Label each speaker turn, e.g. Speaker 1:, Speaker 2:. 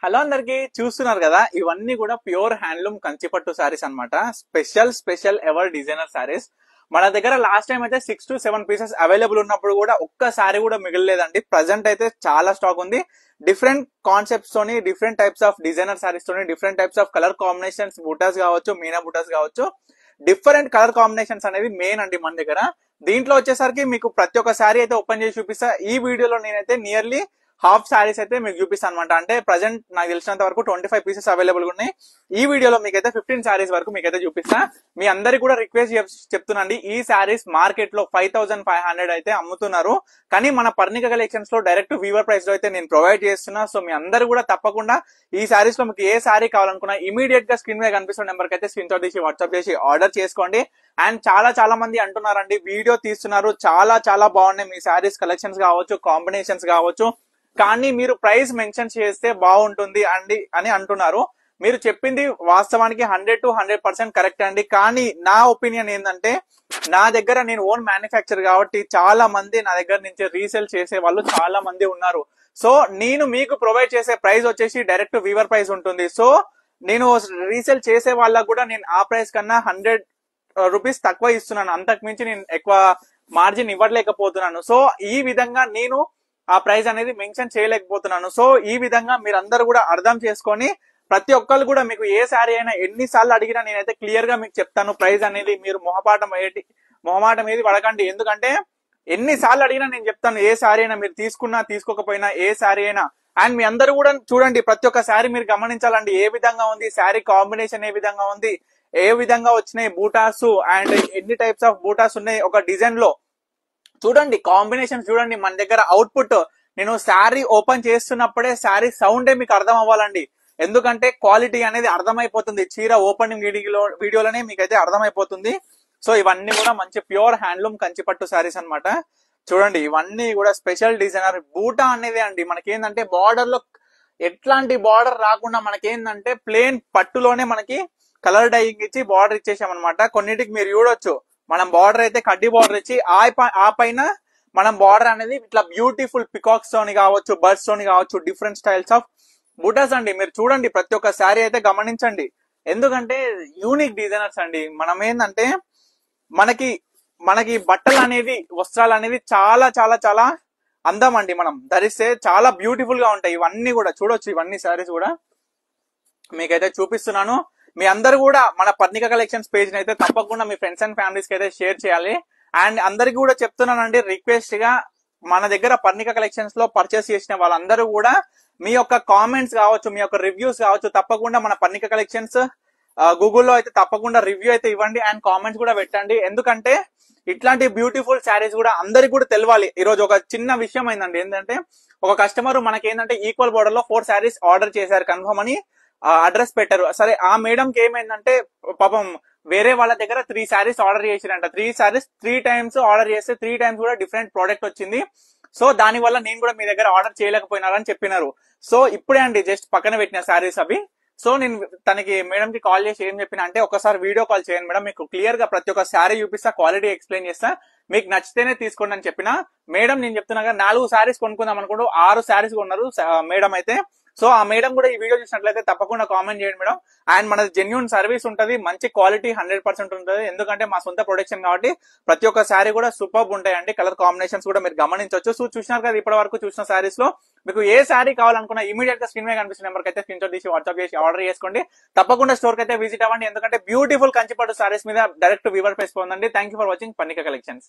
Speaker 1: Hello అందరికి చూస్తున్నారు కదా, ఇవన్నీ కూడా ప్యూర్ హ్యాండ్లూమ్ కంచిపట్టు సారీస్ అన్నమాట. Special ever designer saris. మన దగ్గర లాస్ట్ టైం అయితే 6 to 7 పీసెస్ అవైలబుల్ ఉన్నప్పుడు కూడా ఒక్క సారీ కూడా మిగలలేదండి. ప్రజెంట్ అయితే చాలా స్టాక్ ఉంది. డిఫరెంట్ కాన్సెప్ట్స్ తోని, different types of designer sarees తోని, different types of colour combinations, బూటాస్ కావచ్చు, మీనా బూటాస్ కావచ్చు, డిఫరెంట్ కలర్ కాంబినేషన్స్ అనేది మెయిన్ అండి మన దగ్గర. దీంట్లో వచ్చేసరికి మీకు ప్రతి ఒక్క సారీ అయితే ఓపెన్ చేసి చూపిస్తా. ఈ వీడియోలో నేనైతే నియర్లీ హాఫ్ సారీస్ అయితే మీకు చూపిస్తాను అనమాట. అంటే ప్రజెంట్ నాకు తెలిసినంత వరకు 25 పీసెస్ అవైలబుల్ ఉన్నాయి. ఈ వీడియోలో మీకైతే 15 సారీస్ వరకు మీకైతే చూపిస్తా. మీ అందరికి కూడా రిక్వెస్ట్ చెప్తున్నాండి, ఈ సారీస్ మార్కెట్ లో 5500 అయితే అమ్ముతున్నారు. కానీ మన పర్ణిక కలెక్షన్స్ లో డైరెక్ట్ వీవర్ ప్రైస్ లో అయితే నేను ప్రొవైడ్ చేస్తున్నా. సో మీ అందరూ కూడా తప్పకుండా ఈ సారీస్ లో మీకు ఏ సారీ కావాలనుకున్నా ఇమీడియట్ గా స్క్రీన్ మీద కనిపిస్తున్న నెంబర్ కి అయితే స్క్రీన్ షాట్ తీసి వాట్సాప్ చేసి ఆర్డర్ చేసుకోండి. అండ్ చాలా మంది అంటున్నారండి, వీడియో తీస్తున్నారు, చాలా బాగున్నాయి మీ సారీస్ కలెక్షన్స్ కావచ్చు, కాంబినేషన్స్ కావచ్చు, కానీ మీరు ప్రైస్ మెన్షన్ చేస్తే బాగుంటుంది అండి అని అంటున్నారు. మీరు చెప్పింది వాస్తవానికి 100 to 100% కరెక్ట్ అండి. కానీ నా ఒపీనియన్ ఏంటంటే, నా దగ్గర నేను ఓన్ మ్యానుఫ్యాక్చర్ కాబట్టి చాలా మంది నా దగ్గర నుంచి రీసేల్ చేసే వాళ్ళు చాలా మంది ఉన్నారు. సో నేను మీకు ప్రొవైడ్ చేసే ప్రైస్ వచ్చేసి డైరెక్ట్ వీవర్ ప్రైస్ ఉంటుంది. సో నేను రీసేల్ చేసే వాళ్ళకు కూడా నేను ఆ ప్రైస్ కన్నా 100 రూపీస్ తక్కువ ఇస్తున్నాను. అంతకు మించి నేను ఎక్కువ మార్జిన్ ఇవ్వలేకపోతున్నాను. సో ఈ విధంగా నేను ఆ ప్రైస్ అనేది మెన్షన్ చేయలేకపోతున్నాను. సో ఈ విధంగా మీరందరూ కూడా అర్థం చేసుకొని, ప్రతి ఒక్కరు కూడా మీకు ఏ సారీ అయినా ఎన్నిసార్లు అడిగినా నేనైతే క్లియర్ గా మీకు చెప్తాను. ప్రైస్ అనేది మీరు మొహమాటం ఏది పడకండి. ఎందుకంటే ఎన్నిసార్లు అడిగినా నేను చెప్తాను. ఏ సారీ అయినా మీరు తీసుకున్నా తీసుకోకపోయినా, ఏ సారీ అయినా. అండ్ మీ అందరూ కూడా చూడండి, ప్రతి ఒక్క సారీ మీరు గమనించాలండి, ఏ విధంగా ఉంది సారీ కాంబినేషన్, ఏ విధంగా ఉంది, ఏ విధంగా వచ్చినాయి బూటాస్, అండ్ ఎన్ని టైప్స్ ఆఫ్ బూటాస్ ఉన్నాయి ఒక డిజైన్ లో. చూడండి కాంబినేషన్, చూడండి మన దగ్గర అవుట్పుట్. నేను శారీ ఓపెన్ చేస్తున్నప్పుడే శారీ సౌండే మీకు అర్థం అవ్వాలండి. ఎందుకంటే క్వాలిటీ అనేది అర్థమైపోతుంది. చీర ఓపెనింగ్ వీడియోలోనే మీకైతే అర్థమైపోతుంది. సో ఇవన్నీ కూడా మంచి ప్యూర్ హ్యాండ్లూమ్ కంచిపట్టు శారీస్ అన్నమాట. చూడండి ఇవన్నీ కూడా స్పెషల్ డిజైనర్ బూటా అనేది అండి. మనకేందంటే బార్డర్ లో ఎట్లాంటి బార్డర్ రాకుండా మనకేందంటే ప్లేన్ పట్టులోనే మనకి కలర్ డైయింగ్ ఇచ్చి బార్డర్ ఇచ్చేసామన్నమాట. కొన్నిటికి మీరు చూడొచ్చు, మనం బార్డర్ అయితే కడ్డీ బార్డర్ ఇచ్చి ఆ పైన మనం బార్డర్ అనేది ఇట్లా బ్యూటిఫుల్ పికాక్స్ తోని కావచ్చు, బర్డ్స్ తోని కావచ్చు, డిఫరెంట్ స్టైల్స్ ఆఫ్ బూటాస్ అండి. మీరు చూడండి ప్రతి ఒక్క శారీ అయితే గమనించండి. ఎందుకంటే యూనిక్ డిజైనర్స్ అండి. మనం ఏంటంటే మనకి బట్టలు అనేది, వస్త్రాలు అనేది చాలా అందం అండి. మనం ధరిస్తే చాలా బ్యూటిఫుల్ గా ఉంటాయి. ఇవన్నీ కూడా చూడొచ్చు, ఇవన్నీ శారీస్ కూడా మీకైతే చూపిస్తున్నాను. మీ అందరు కూడా మన పర్ణిక కలెక్షన్స్ పేజ్ అయితే తప్పకుండా మీ ఫ్రెండ్స్ అండ్ ఫ్యామిలీస్ కి అయితే షేర్ చేయాలి. అండ్ అందరికి కూడా చెప్తున్నానండి, రిక్వెస్ట్ గా మన దగ్గర పర్ణిక కలెక్షన్స్ లో పర్చేస్ చేసిన వాళ్ళందరూ కూడా మీ యొక్క కామెంట్స్ కావచ్చు, మీ యొక్క రివ్యూస్ కావచ్చు, తప్పకుండా మన పర్ణిక కలెక్షన్స్ గూగుల్లో అయితే తప్పకుండా రివ్యూ అయితే ఇవ్వండి. అండ్ కామెంట్స్ కూడా పెట్టండి. ఎందుకంటే ఇట్లాంటి బ్యూటిఫుల్ శారీస్ కూడా అందరికి కూడా తెలవాలి. ఈ రోజు ఒక చిన్న విషయం అయిందండి. ఏంటంటే ఒక కస్టమర్ మనకి ఏంటంటే ఈక్వల్ బోర్డర్ లో 4 శారీస్ ఆర్డర్ చేశారు, కన్ఫర్మ్ అని అడ్రస్ పెట్టారు. సరే, ఆ మేడంకి ఏమైందంటే పాపం వేరే వాళ్ళ దగ్గర 3 శారీస్ ఆర్డర్ చేసిరంట. 3 శారీస్ 3 టైమ్స్ ఆర్డర్ చేస్తే 3 టైమ్స్ కూడా డిఫరెంట్ ప్రోడక్ట్ వచ్చింది. సో దాని వల్ల నేను కూడా మీ దగ్గర ఆర్డర్ చేయలేకపోయినారని చెప్పినారు. సో ఇప్పుడే అండి జస్ట్ పక్కన పెట్టిన శారీస్ అవి. సో నేను తనకి మేడం కి కాల్ చేసి ఏం చెప్పిన అంటే, ఒకసారి వీడియో కాల్ చేయండి మేడం, మీకు క్లియర్ గా ప్రతి ఒక్క శారీ చూపిస్తా, క్వాలిటీ ఎక్స్ప్లెయిన్ చేస్తా, మీకు నచ్చితేనే తీసుకోండి అని చెప్పిన. మేడం నేను చెప్తున్నా 4 శారీస్ కొనుక్కుందాం అనుకుంటూ 6 శారీస్ కొన్నారు మేడం అయితే. సో ఆ మేడం కూడా ఈ వీడియో చూసినట్లయితే తప్పకుండా కామెంట్ చేయండి మేడం. అండ్ మనది జెన్యూన్ సర్వీస్ ఉంటది, మంచి క్వాలిటీ 100% ఉంటుంది. ఎందుకంటే మా సొంత ప్రొడక్షన్ కాబట్టి ప్రతి ఒక్క శారీ కూడా సూపర్ ఉంటాయండి. కలర్ కాంబినేషన్స్ కూడా మీరు గమనించవచ్చు. సో చూసినారు కదా, ఇప్పటి వరకు చూసిన శారీస్ లో మీకు ఏ శారీ కావాలనుకున్నా ఇమీడియట్ గా స్క్రీన్ మీద కనిపిస్తున్న నెంబర్ అయితే స్క్రీన్ షాట్ తీసి వాట్సాప్ చేసి ఆర్డర్ చేసుకోండి. తప్పకుండా స్టోర్ కి అయితే విజిట్ అవ్వండి. ఎందుకంటే బ్యూటిఫుల్ కంచిపట్టు శారీస్ మీద డైరెక్ట్ వీవర్ ప్రైస్ పొందండి. Thank you for watching Parnika collections.